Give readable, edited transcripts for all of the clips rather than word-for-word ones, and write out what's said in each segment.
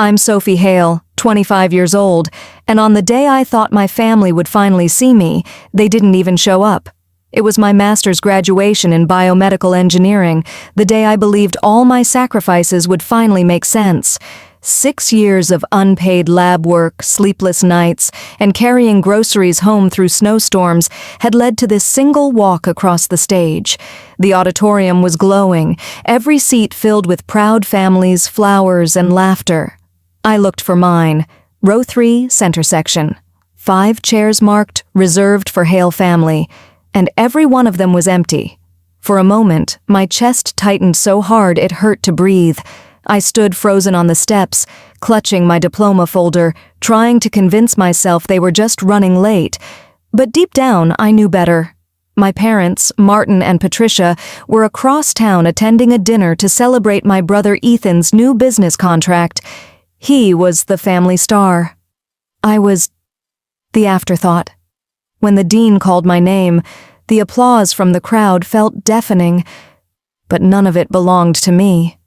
I'm Sophie Hale, 25 years old, and on the day I thought my family would finally see me, they didn't even show up. It was my master's graduation in biomedical engineering, the day I believed all my sacrifices would finally make sense. 6 years of unpaid lab work, sleepless nights, and carrying groceries home through snowstorms had led to this single walk across the stage. The auditorium was glowing, every seat filled with proud families, flowers, and laughter. I looked for mine. Row 3, center section. 5 chairs marked, reserved for Hale family, and every one of them was empty. For a moment, my chest tightened so hard it hurt to breathe. I stood frozen on the steps, clutching my diploma folder, trying to convince myself they were just running late. But deep down, I knew better. My parents, Martin and Patricia, were across town attending a dinner to celebrate my brother Ethan's new business contract. He was the family star. I was the afterthought. When the dean called my name, the applause from the crowd felt deafening, but none of it belonged to me.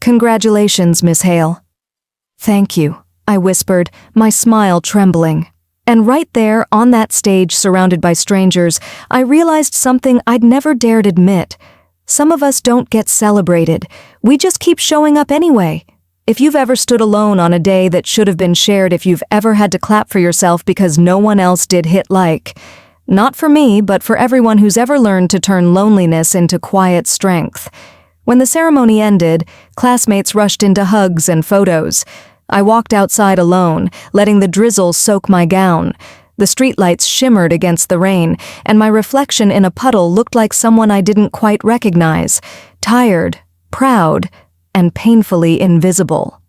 "Congratulations, Miss Hale." "Thank you," I whispered, my smile trembling. And right there, on that stage surrounded by strangers, I realized something I'd never dared admit. Some of us don't get celebrated. We just keep showing up anyway. If you've ever stood alone on a day that should have been shared, if you've ever had to clap for yourself because no one else did hit like. Not for me, but for everyone who's ever learned to turn loneliness into quiet strength. When the ceremony ended, classmates rushed into hugs and photos. I walked outside alone, letting the drizzle soak my gown. The streetlights shimmered against the rain, and my reflection in a puddle looked like someone I didn't quite recognize, tired, proud, and painfully invisible.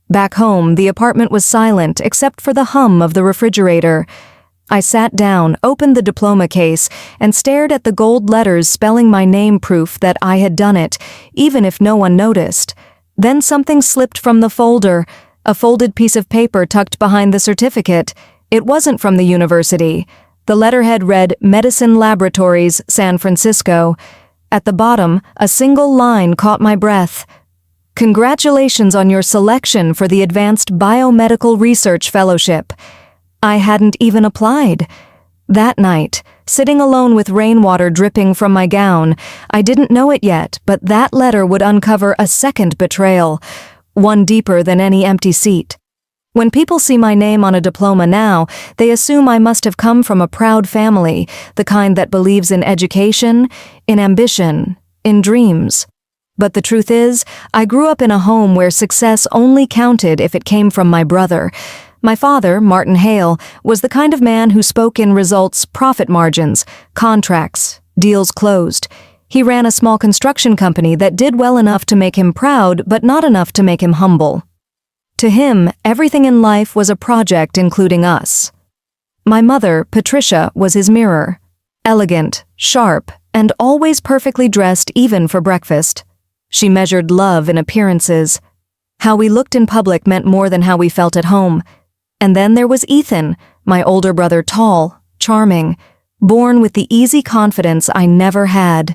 Back home, the apartment was silent except for the hum of the refrigerator. I sat down, opened the diploma case, and stared at the gold letters spelling my name, proof that I had done it, even if no one noticed. Then something slipped from the folder, a folded piece of paper tucked behind the certificate. It wasn't from the university. The letterhead read Medicine Laboratories, San Francisco. At the bottom, a single line caught my breath. "Congratulations on your selection for the Advanced Biomedical Research Fellowship." I hadn't even applied. That night, sitting alone with rainwater dripping from my gown, I didn't know it yet, but that letter would uncover a second betrayal, one deeper than any empty seat. When people see my name on a diploma now, they assume I must have come from a proud family, the kind that believes in education, in ambition, in dreams. But the truth is, I grew up in a home where success only counted if it came from my brother. My father, Martin Hale, was the kind of man who spoke in results, profit margins, contracts, deals closed. He ran a small construction company that did well enough to make him proud, but not enough to make him humble. To him, everything in life was a project including us. My mother, Patricia, was his mirror. Elegant, sharp, and always perfectly dressed even for breakfast. She measured love in appearances. How we looked in public meant more than how we felt at home. And then there was Ethan, my older brother, tall, charming, born with the easy confidence I never had.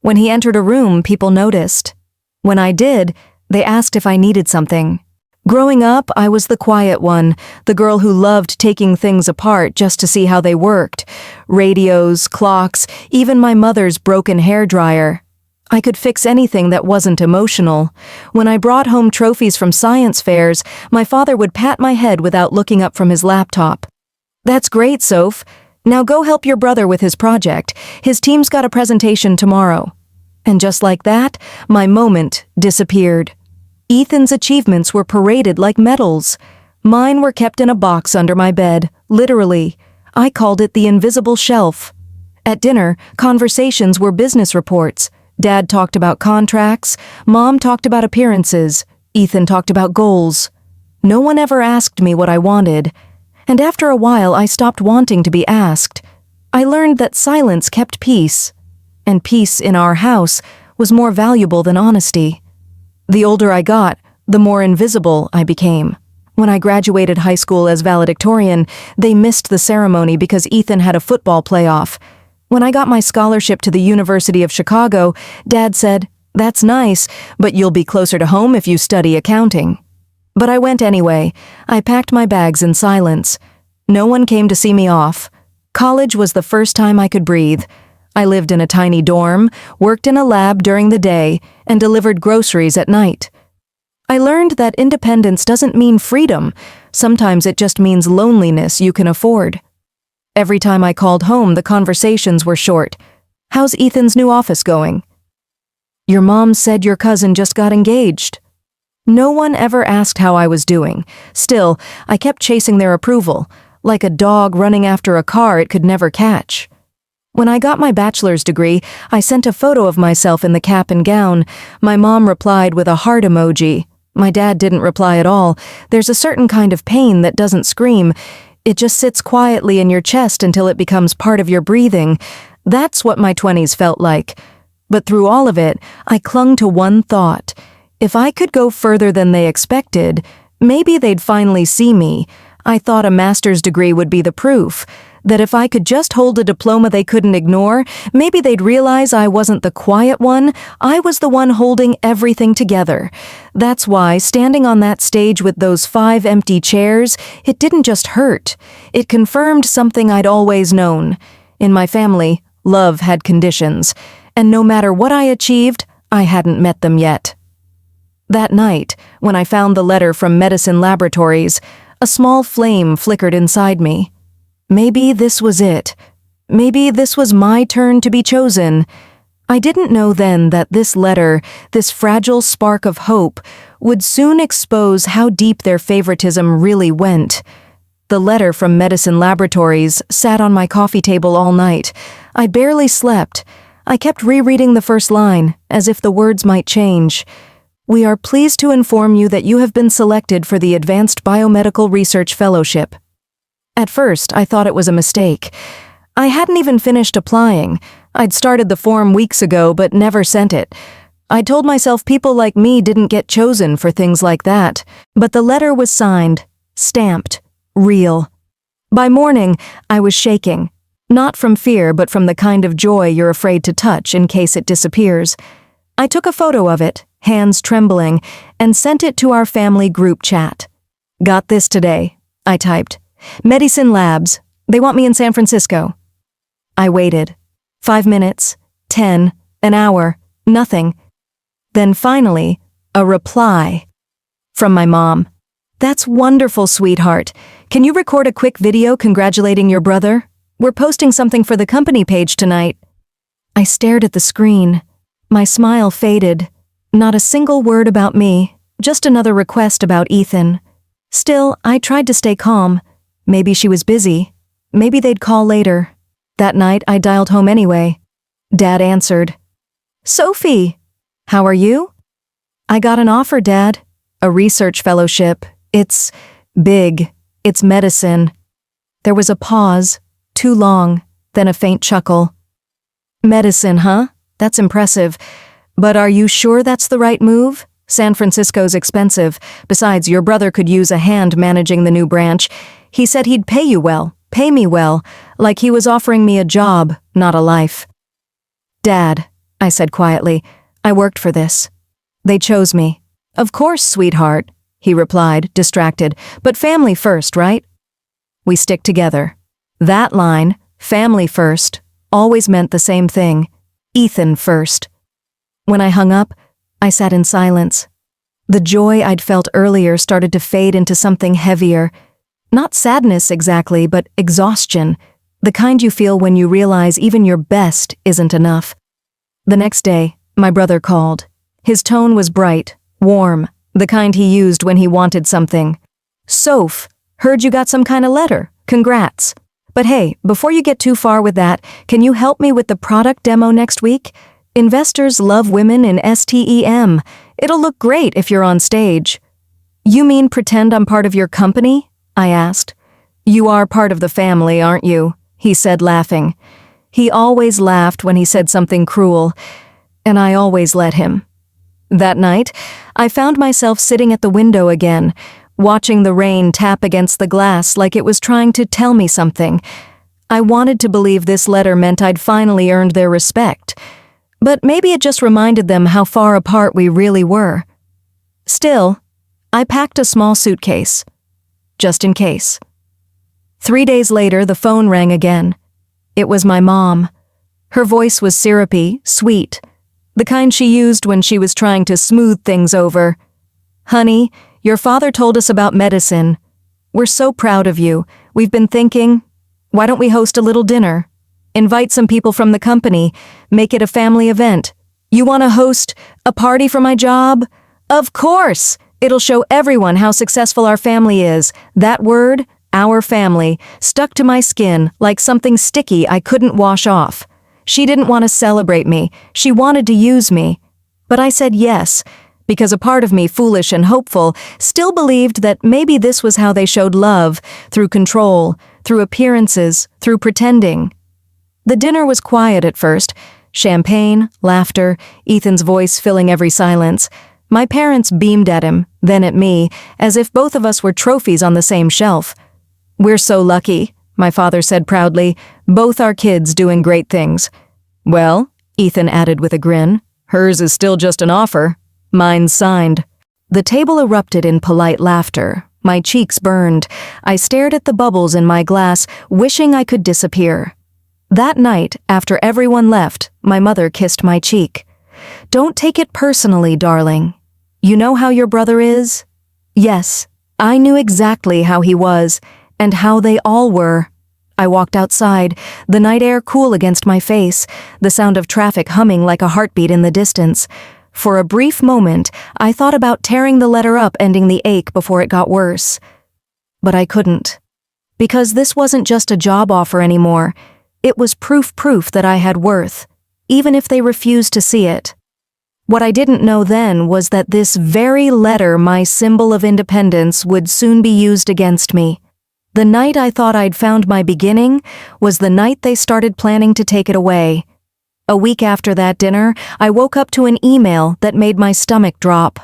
When he entered a room, people noticed. When I did, they asked if I needed something. Growing up, I was the quiet one, the girl who loved taking things apart just to see how they worked. Radios, clocks, even my mother's broken hairdryer. I could fix anything that wasn't emotional. When I brought home trophies from science fairs, my father would pat my head without looking up from his laptop. "That's great, Soph. Now go help your brother with his project. His team's got a presentation tomorrow." And just like that, my moment disappeared. Ethan's achievements were paraded like medals. Mine were kept in a box under my bed, literally. I called it the invisible shelf. At dinner, conversations were business reports. Dad talked about contracts, Mom talked about appearances, Ethan talked about goals. No one ever asked me what I wanted, and after a while I stopped wanting to be asked. I learned that silence kept peace, and peace in our house was more valuable than honesty. The older I got, the more invisible I became. When I graduated high school as valedictorian, they missed the ceremony because Ethan had a football playoff. When I got my scholarship to the University of Chicago, Dad said, "That's nice, but you'll be closer to home if you study accounting." But I went anyway. I packed my bags in silence. No one came to see me off. College was the first time I could breathe. I lived in a tiny dorm, worked in a lab during the day, and delivered groceries at night. I learned that independence doesn't mean freedom. Sometimes it just means loneliness you can afford. Every time I called home, the conversations were short. "How's Ethan's new office going?" "Your mom said your cousin just got engaged." No one ever asked how I was doing. Still, I kept chasing their approval, like a dog running after a car it could never catch. When I got my bachelor's degree, I sent a photo of myself in the cap and gown. My mom replied with a heart emoji. My dad didn't reply at all. There's a certain kind of pain that doesn't scream. It just sits quietly in your chest until it becomes part of your breathing. That's what my 20s felt like. But through all of it, I clung to one thought. If I could go further than they expected, maybe they'd finally see me. I thought a master's degree would be the proof. That if I could just hold a diploma they couldn't ignore, maybe they'd realize I wasn't the quiet one, I was the one holding everything together. That's why, standing on that stage with those 5 empty chairs, it didn't just hurt. It confirmed something I'd always known. In my family, love had conditions, and no matter what I achieved, I hadn't met them yet. That night, when I found the letter from Medicine Laboratories, a small flame flickered inside me. Maybe this was it. Maybe this was my turn to be chosen. I didn't know then that this letter, this fragile spark of hope, would soon expose how deep their favoritism really went. The letter from Medicine Laboratories sat on my coffee table all night. I barely slept. I kept rereading the first line, as if the words might change. "We are pleased to inform you that you have been selected for the Advanced Biomedical Research Fellowship." At first, I thought it was a mistake. I hadn't even finished applying. I'd started the form weeks ago, but never sent it. I told myself people like me didn't get chosen for things like that. But the letter was signed, stamped, real. By morning, I was shaking. Not from fear, but from the kind of joy you're afraid to touch in case it disappears. I took a photo of it, hands trembling, and sent it to our family group chat. "Got this today," I typed. "Medicine Labs. They want me in San Francisco." I waited. 5 minutes, 10, an hour, nothing. Then finally, a reply. From my mom. "That's wonderful, sweetheart. Can you record a quick video congratulating your brother? We're posting something for the company page tonight." I stared at the screen. My smile faded. Not a single word about me, just another request about Ethan. Still, I tried to stay calm. Maybe she was busy. Maybe they'd call later. That night, I dialed home anyway. Dad answered. "Sophie, how are you?" "I got an offer, Dad. A research fellowship. It's big. It's medicine." There was a pause, too long, then a faint chuckle. "Medicine, huh? That's impressive. But are you sure that's the right move? San Francisco's expensive. Besides, your brother could use a hand managing the new branch. He said he'd pay you well, pay me well, like he was offering me a job, not a life." "Dad," I said quietly, "I worked for this. They chose me." "Of course, sweetheart," he replied, distracted, "but family first, right?" We stick together. That line, family first, always meant the same thing, Ethan first. When I hung up, I sat in silence. The joy I'd felt earlier started to fade into something heavier. Not sadness exactly, but exhaustion, the kind you feel when you realize even your best isn't enough. The next day, my brother called. His tone was bright, warm, the kind he used when he wanted something. "Soph, heard you got some kind of letter. Congrats. But hey, before you get too far with that, can you help me with the product demo next week? Investors love women in STEM. It'll look great if you're on stage." "You mean pretend I'm part of your company?" I asked. "You are part of the family, aren't you?" he said, laughing. He always laughed when he said something cruel, and I always let him. That night, I found myself sitting at the window again, watching the rain tap against the glass like it was trying to tell me something. I wanted to believe this letter meant I'd finally earned their respect, but maybe it just reminded them how far apart we really were. Still, I packed a small suitcase, just in case. 3 days later, the phone rang again. It was my mom. Her voice was syrupy, sweet, the kind she used when she was trying to smooth things over. "Honey, your father told us about medicine. We're so proud of you. We've been thinking, why don't we host a little dinner? Invite some people from the company, make it a family event. You want to host a party for my job? Of course! It'll show everyone how successful our family is." That word, our family, stuck to my skin like something sticky I couldn't wash off. She didn't want to celebrate me. She wanted to use me. But I said yes, because a part of me, foolish and hopeful, still believed that maybe this was how they showed love, through control, through appearances, through pretending. The dinner was quiet at first. Champagne, laughter, Ethan's voice filling every silence. My parents beamed at him, then at me, as if both of us were trophies on the same shelf. "We're so lucky," my father said proudly, "both our kids doing great things." "Well," Ethan added with a grin, "hers is still just an offer. Mine's signed." The table erupted in polite laughter. My cheeks burned. I stared at the bubbles in my glass, wishing I could disappear. That night, after everyone left, my mother kissed my cheek. "Don't take it personally, darling. You know how your brother is?" Yes, I knew exactly how he was, and how they all were. I walked outside, the night air cool against my face, the sound of traffic humming like a heartbeat in the distance. For a brief moment, I thought about tearing the letter up, ending the ache before it got worse. But I couldn't. Because this wasn't just a job offer anymore. It was proof that I had worth, even if they refused to see it. What I didn't know then was that this very letter, my symbol of independence, would soon be used against me. The night I thought I'd found my beginning was the night they started planning to take it away. A week after that dinner, I woke up to an email that made my stomach drop.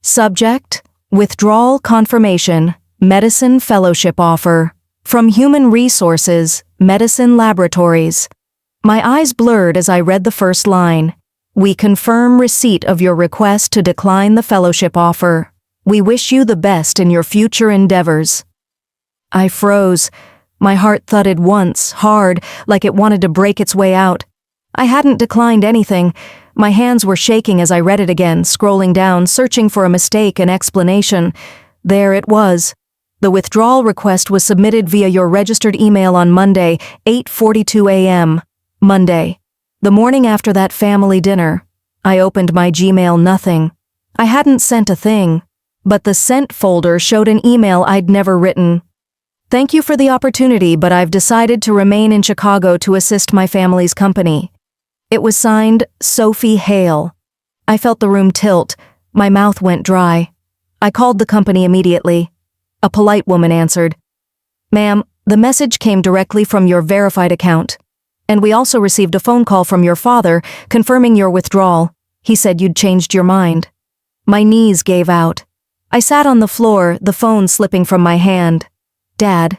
Subject: Withdrawal Confirmation, Medicine Fellowship Offer. From Human Resources, Medicine Laboratories. My eyes blurred as I read the first line. "We confirm receipt of your request to decline the fellowship offer. We wish you the best in your future endeavors." I froze. My heart thudded once, hard, like it wanted to break its way out. I hadn't declined anything. My hands were shaking as I read it again, scrolling down, searching for a mistake, an explanation. There it was. The withdrawal request was submitted via your registered email on Monday, 8:42 a.m. Monday. The morning after that family dinner. I opened my Gmail, nothing. I hadn't sent a thing. But the sent folder showed an email I'd never written. "Thank you for the opportunity, but I've decided to remain in Chicago to assist my family's company." It was signed Sophie Hale. I felt the room tilt. My mouth went dry. I called the company immediately. A polite woman answered. "Ma'am, the message came directly from your verified account. And we also received a phone call from your father confirming your withdrawal. He said you'd changed your mind." My knees gave out. I sat on the floor, the phone slipping from my hand. "Dad."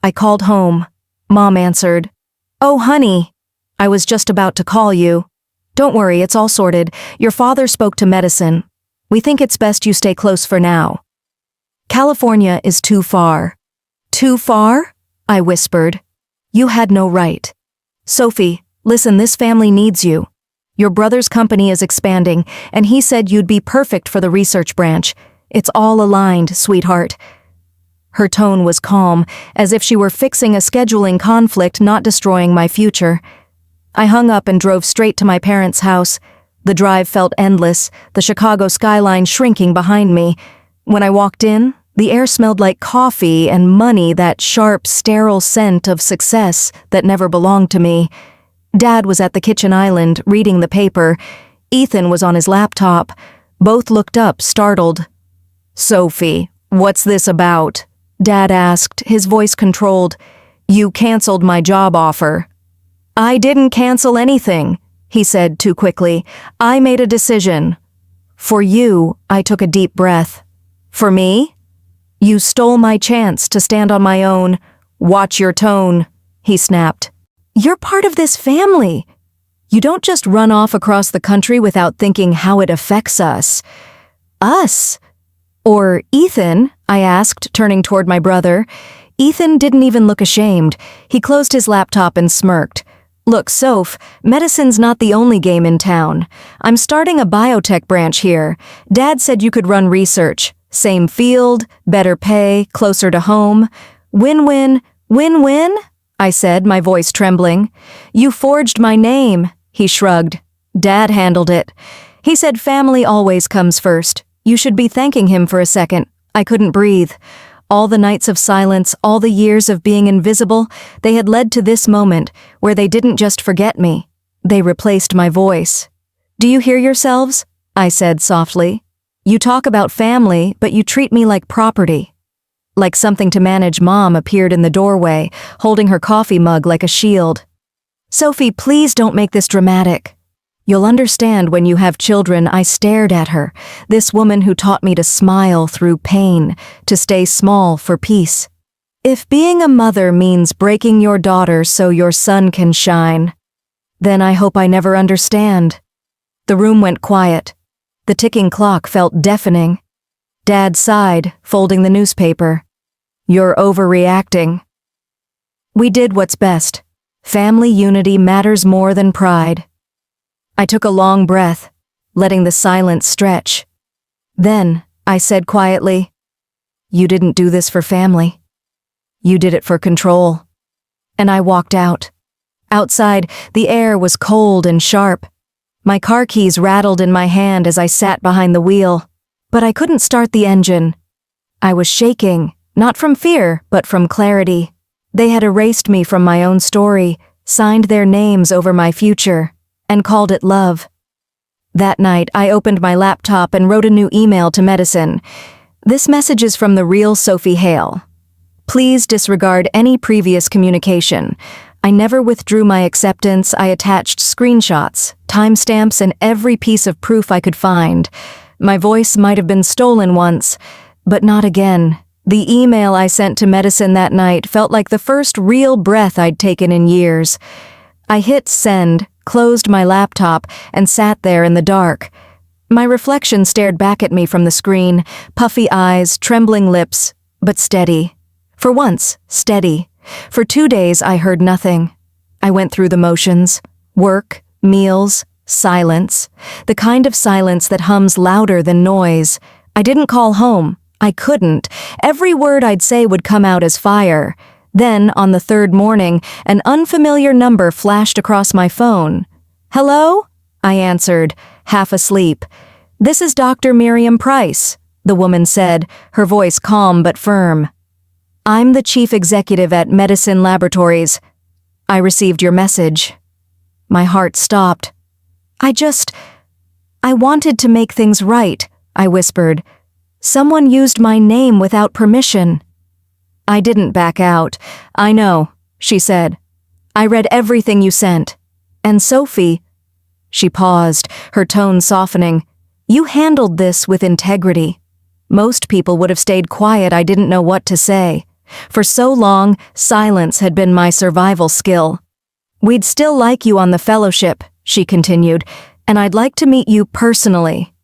I called home. Mom answered. "Oh, honey. I was just about to call you. Don't worry, it's all sorted. Your father spoke to medicine. We think it's best you stay close for now." "California is too far." "Too far?" I whispered. "You had no right." "Sophie, listen, this family needs you. Your brother's company is expanding, and he said you'd be perfect for the research branch. It's all aligned, sweetheart." Her tone was calm, as if she were fixing a scheduling conflict, not destroying my future. I hung up and drove straight to my parents' house. The drive felt endless, the Chicago skyline shrinking behind me. When I walked in, the air smelled like coffee and money, that sharp, sterile scent of success that never belonged to me. Dad was at the kitchen island, reading the paper. Ethan was on his laptop. Both looked up, startled. "Sophie, what's this about?" Dad asked, his voice controlled. "You canceled my job offer." "I didn't cancel anything," he said too quickly. "I made a decision." "For you," I took a deep breath. "For me?" "You stole my chance to stand on my own. Watch your tone," he snapped. "You're part of this family. You don't just run off across the country without thinking how it affects us." "Us? Or Ethan? I asked, turning toward my brother. Ethan didn't even look ashamed. He closed his laptop and smirked. Look, Soph, medicine's not the only game in town. I'm starting a biotech branch here. Dad said you could run research. Same field, better pay, closer to home. Win-win, win-win? I said, my voice trembling. You forged my name, he shrugged. Dad handled it. He said family always comes first. You should be thanking him for a second. I couldn't breathe. All the nights of silence, all the years of being invisible, they had led to this moment where they didn't just forget me. They replaced my voice. Do you hear yourselves? I said softly. You talk about family, but you treat me like property. Like something to manage. Mom appeared in the doorway, holding her coffee mug like a shield. Sophie, please don't make this dramatic. You'll understand when you have children. I stared at her, this woman who taught me to smile through pain, to stay small for peace. If being a mother means breaking your daughter so your son can shine, then I hope I never understand. The room went quiet. The ticking clock felt deafening. Dad sighed, folding the newspaper. You're overreacting. We did what's best. Family unity matters more than pride. I took a long breath, letting the silence stretch. Then, I said quietly, you didn't do this for family. You did it for control. And I walked out. Outside, the air was cold and sharp. My car keys rattled in my hand as I sat behind the wheel, but I couldn't start the engine. I was shaking, not from fear, but from clarity. They had erased me from my own story, signed their names over my future, and called it love. That night, I opened my laptop and wrote a new email to medicine. This message is from the real Sophie Hale. Please disregard any previous communication. I never withdrew my acceptance. I attached screenshots, timestamps, and every piece of proof I could find. My voice might have been stolen once, but not again. The email I sent to medicine that night felt like the first real breath I'd taken in years. I hit send, closed my laptop, and sat there in the dark. My reflection stared back at me from the screen, puffy eyes, trembling lips, but steady. For once, steady. For 2 days, I heard nothing. I went through the motions. Work, meals, silence. The kind of silence that hums louder than noise. I didn't call home. I couldn't. Every word I'd say would come out as fire. Then, on the third morning, an unfamiliar number flashed across my phone. Hello? I answered, half asleep. This is Dr. Miriam Price, the woman said, her voice calm but firm. I'm the chief executive at Medicine Laboratories. I received your message. My heart stopped. I wanted to make things right, I whispered. Someone used my name without permission. I didn't back out. I know, she said. I read everything you sent. And Sophie, she paused, her tone softening. You handled this with integrity. Most people would have stayed quiet. I didn't know what to say. For so long, silence had been my survival skill. We'd still like you on the fellowship, she continued, and I'd like to meet you personally.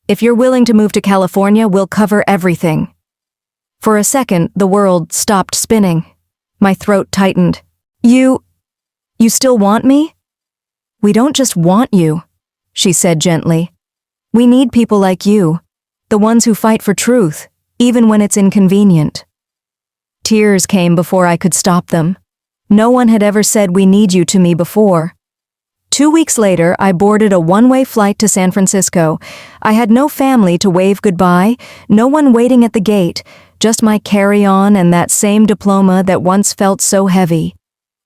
If you're willing to move to California, we'll cover everything. For a second, the world stopped spinning. My throat tightened. You still want me? We don't just want you, she said gently. We need people like you, the ones who fight for truth, even when it's inconvenient. Tears came before I could stop them. No one had ever said we need you to me before. 2 weeks later, I boarded a one-way flight to San Francisco. I had no family to wave goodbye, no one waiting at the gate, just my carry-on and that same diploma that once felt so heavy.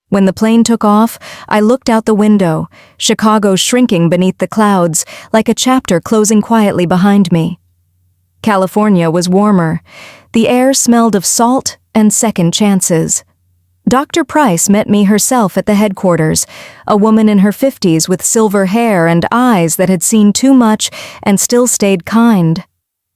When the plane took off, I looked out the window, Chicago shrinking beneath the clouds, like a chapter closing quietly behind me. California was warmer. The air smelled of salt and second chances. Dr. Price met me herself at the headquarters, a woman in her 50s with silver hair and eyes that had seen too much and still stayed kind.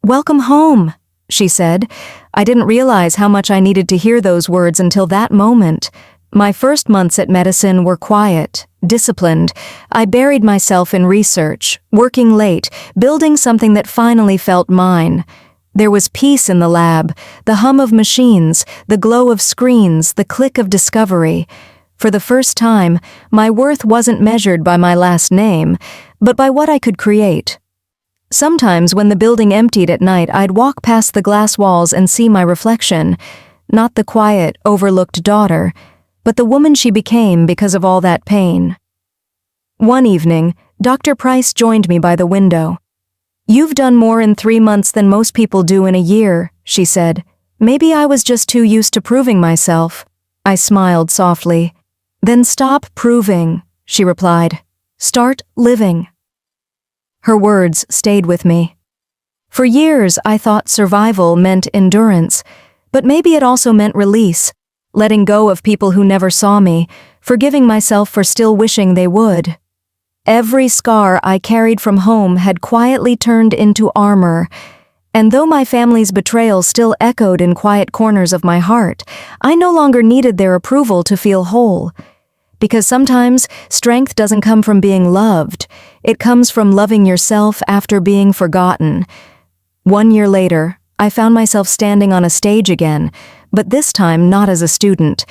"Welcome home," she said. I didn't realize how much I needed to hear those words until that moment. My first months at medicine were quiet, disciplined. I buried myself in research, working late, building something that finally felt mine. There was peace in the lab, the hum of machines, the glow of screens, the click of discovery. For the first time, my worth wasn't measured by my last name, but by what I could create. Sometimes when the building emptied at night, I'd walk past the glass walls and see my reflection, not the quiet, overlooked daughter, but the woman she became because of all that pain. One evening, Dr. Price joined me by the window. "You've done more in 3 months than most people do in a year," she said. "Maybe I was just too used to proving myself." I smiled softly. "Then stop proving," she replied. "Start living." Her words stayed with me. For years, I thought survival meant endurance, but maybe it also meant release, letting go of people who never saw me, forgiving myself for still wishing they would. Every scar I carried from home had quietly turned into armor, and though my family's betrayal still echoed in quiet corners of my heart, I no longer needed their approval to feel whole. Because sometimes strength doesn't come from being loved, it comes from loving yourself after being forgotten. 1 year later, I found myself standing on a stage again, but this time not as a student.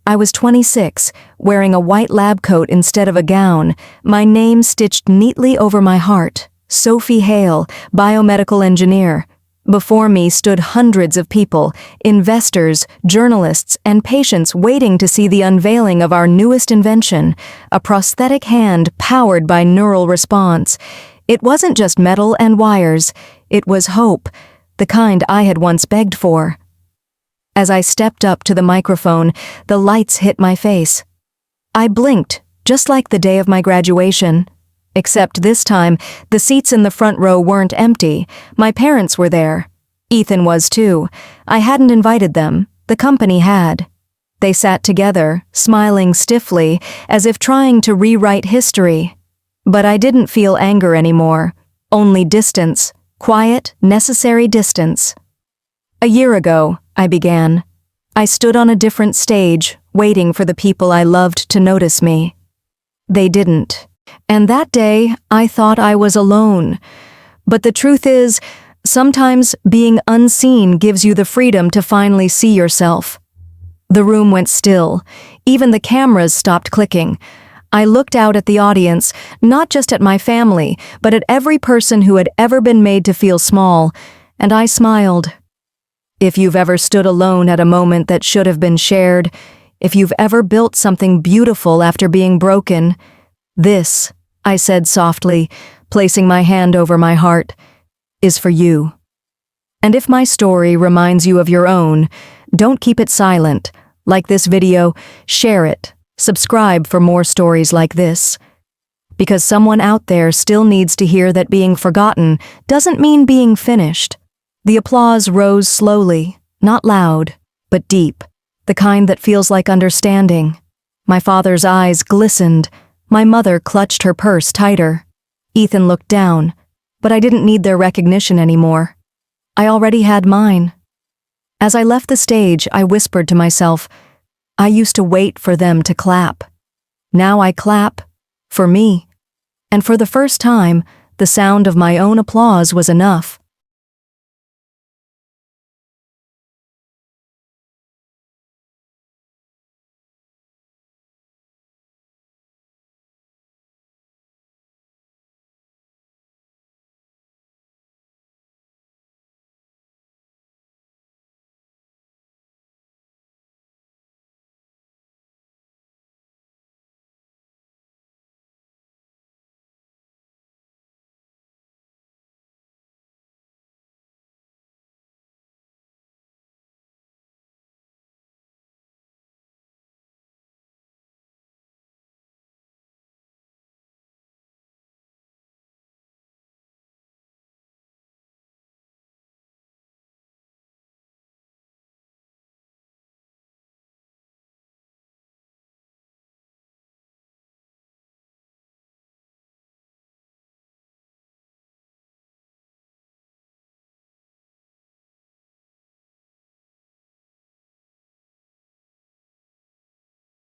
I was 26, wearing a white lab coat instead of a gown, my name stitched neatly over my heart, Sophie Hale, biomedical engineer. Before me stood hundreds of people, investors, journalists, and patients waiting to see the unveiling of our newest invention, a prosthetic hand powered by neural response. It wasn't just metal and wires, it was hope, the kind I had once begged for. As I stepped up to the microphone, the lights hit my face. I blinked, just like the day of my graduation. Except this time, the seats in the front row weren't empty. My parents were there. Ethan was too. I hadn't invited them. The company had. They sat together, smiling stiffly, as if trying to rewrite history. But I didn't feel anger anymore. Only distance. Quiet, necessary distance. "A year ago," I began. "I stood on a different stage, waiting for the people I loved to notice me. They didn't. And that day, I thought I was alone. But the truth is, sometimes being unseen gives you the freedom to finally see yourself." The room went still. Even the cameras stopped clicking. I looked out at the audience, not just at my family, but at every person who had ever been made to feel small, and I smiled. If you've ever stood alone at a moment that should have been shared, if you've ever built something beautiful after being broken, this, I said softly, placing my hand over my heart, is for you. And if my story reminds you of your own, don't keep it silent. Like this video, share it. Subscribe for more stories like this. Because someone out there still needs to hear that being forgotten doesn't mean being finished. The applause rose slowly, not loud, but deep, the kind that feels like understanding. My father's eyes glistened. My mother clutched her purse tighter. Ethan looked down, but I didn't need their recognition anymore. I already had mine. As I left the stage, I whispered to myself, I used to wait for them to clap. Now I clap, for me. And for the first time, the sound of my own applause was enough.